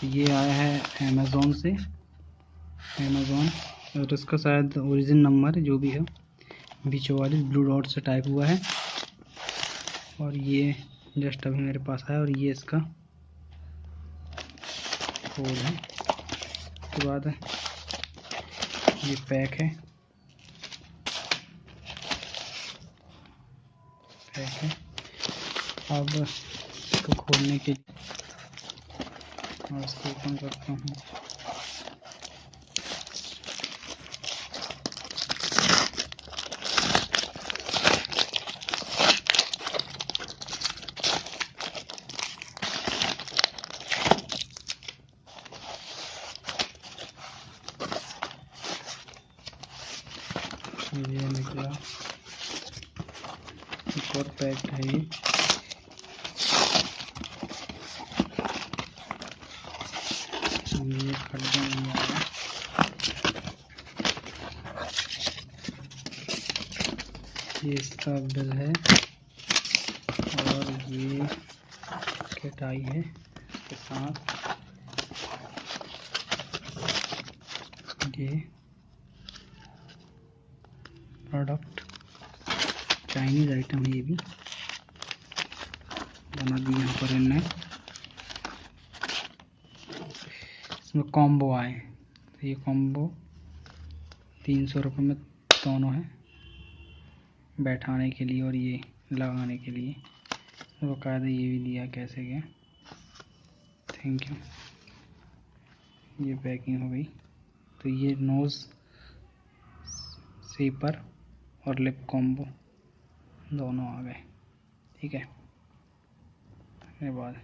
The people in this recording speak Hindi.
तो ये आया है अमेज़ोन से, अमेज़ोन, और इसका शायद ओरिजिन नंबर जो भी है B44 ब्लू डॉट से टाइप हुआ है। और ये जस्ट अभी मेरे पास आया, और ये इसका कोड है। उसके बाद ये पैक है, अब इसको खोलने के और इसको ओपन करता हूँ। ये निकला, एक और पैक है ये। खड्डा नहीं आ रहा। ये इसका बिल है, और ये किट आई है इसके साथ। ये प्रोडक्ट चाइनीज आइटम है, ये भी बना दी यहाँ पर इनने। इसमें कॉम्बो आए, तो ये कॉम्बो 300 रुपये में दोनों है, बैठाने के लिए और ये लगाने के लिए। तो बकायदा ये भी दिया कैसे गया। Thank you. ये पैकिंग हो गई। तो ये नोज़ शेपर और लिप कॉम्बो दोनों आ गए। ठीक है, धन्यवाद।